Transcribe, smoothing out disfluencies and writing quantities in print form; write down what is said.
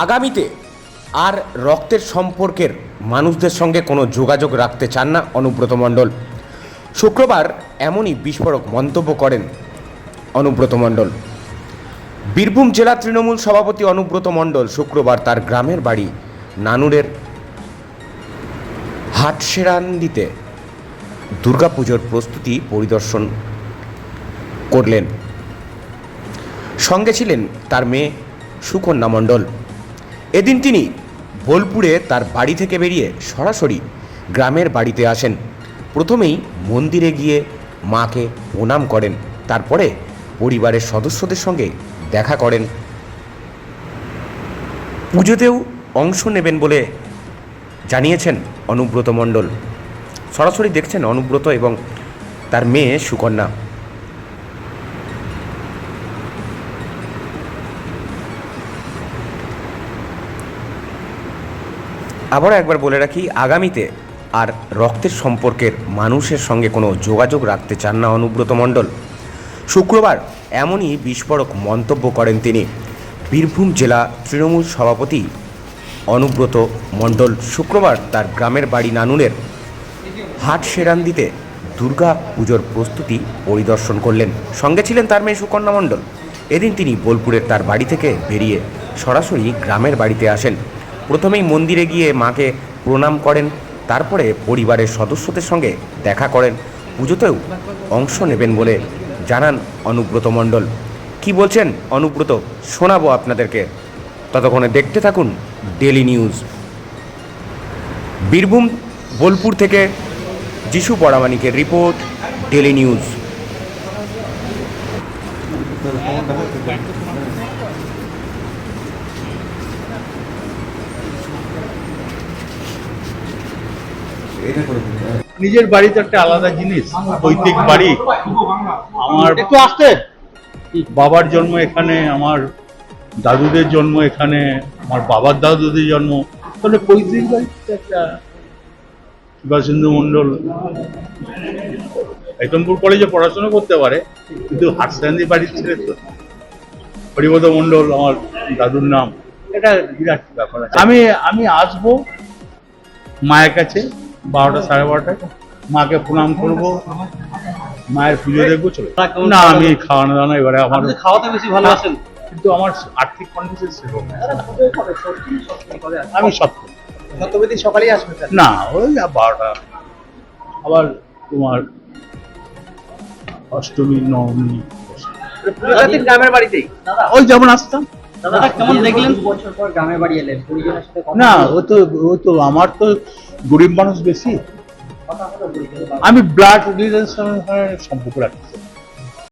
আগামীতে আর রক্তের সম্পর্কের মানুষদের সঙ্গে কোনো যোগাযোগ রাখতে চান না অনুব্রত মণ্ডল। শুক্রবার এমনই বিস্ফোরক মন্তব্য করেন অনুব্রত মণ্ডল। বীরভূম জেলা তৃণমূল সভাপতি অনুব্রত মণ্ডল শুক্রবার তার গ্রামের বাড়ি নানুরের হাটসেরান্দিতে দুর্গাপুজোর প্রস্তুতি পরিদর্শন করলেন। সঙ্গে ছিলেন তার মেয়ে সুকন্যা মণ্ডল। এদিন তিনি বোলপুরে তার বাড়ি থেকে বেরিয়ে সরাসরি গ্রামের বাড়িতে আসেন। প্রথমেই মন্দিরে গিয়ে মাকে প্রণাম করেন, তারপরে পরিবারের সদস্যদের সঙ্গে দেখা করেন। পুজোতেও অংশ নেবেন বলে জানিয়েছেন অনুব্রত মণ্ডল। সরাসরি দেখছেন অনুব্রত এবং তার মেয়ে সুকন্যা। আবারও একবার বলে রাখি, আগামীতে আর রক্তের সম্পর্কের মানুষের সঙ্গে কোনো যোগাযোগ রাখতে চান না অনুব্রত মণ্ডল। শুক্রবার এমনই বিস্ফোরক মন্তব্য করেন তিনি। বীরভূম জেলা তৃণমূল সভাপতি অনুব্রত মণ্ডল শুক্রবার তার গ্রামের বাড়ি নানুরের হাটসেরান্দিতে দুর্গা পুজোর প্রস্তুতি পরিদর্শন করলেন। সঙ্গে ছিলেন তার মেয়ে সুকন্যা মণ্ডল। এদিন তিনি বোলপুরের তার বাড়ি থেকে বেরিয়ে সরাসরি গ্রামের বাড়িতে আসেন। প্রথমেই মন্দিরে গিয়ে মাকে প্রণাম করেন, তারপরে পরিবারের সদস্যদের সঙ্গে দেখা করেন। পুজোতেও অংশ নেবেন বলে জানান অনুব্রত মণ্ডল। কি বলছেন অনুব্রত শোনাবো আপনাদেরকে, ততক্ষণে দেখতে থাকুন ডেলি নিউজ। বীরভূম বোলপুর থেকে যিশু পরামানিকের রিপোর্ট, ডেলি নিউজ। নিজের বাড়ি তো একটা আলাদা জিনিস, পৈতৃক বাড়ি। আমার একটু আসতে বাবার জন্ম এখানে, আমার দাদুদের জন্ম এখানে, আমার বাবার দাদুদের জন্ম, তাহলে পৈতৃক বাড়িতে একটা সুভাষচন্দ্র মণ্ডল একদমপুর কলেজে পড়াশোনা করতে পারে, কিন্তু হাটসেরান্দি বাড়ির ছেলে তো। হরিপদ মণ্ডল আমার দাদুর নাম, এটা বিরাট ব্যাপার আছে। আমি আসবো মায়ের কাছে 12টা সাড়ে 12টায়, মাকে প্রণাম করবো, মায়ের পুজো দেখবো, চলো। না, আমি খাওয়ানো দাওয়ানো এবারে আমার খাওয়াতে বেশি ভালোবাসেন, কিন্তু আমার আর্থিক কন্ডিশন সেরকম আমি সব সত্যবিধি সকালেই আসবেন না, ওই 12টা। আবার তোমার অষ্টমী নবমী গ্রামের বাড়িতেই ওই যেমন আসতাম। দাদা কেমন দেখলেন বছর পর গ্রামের বাড়ি এলেন, পরিজনের সাথে না, ও তো আমার তো গরিব মানুষ বেশি, আমি ব্লাড রিলেশনের সম্পর্ক রাখতে চাই।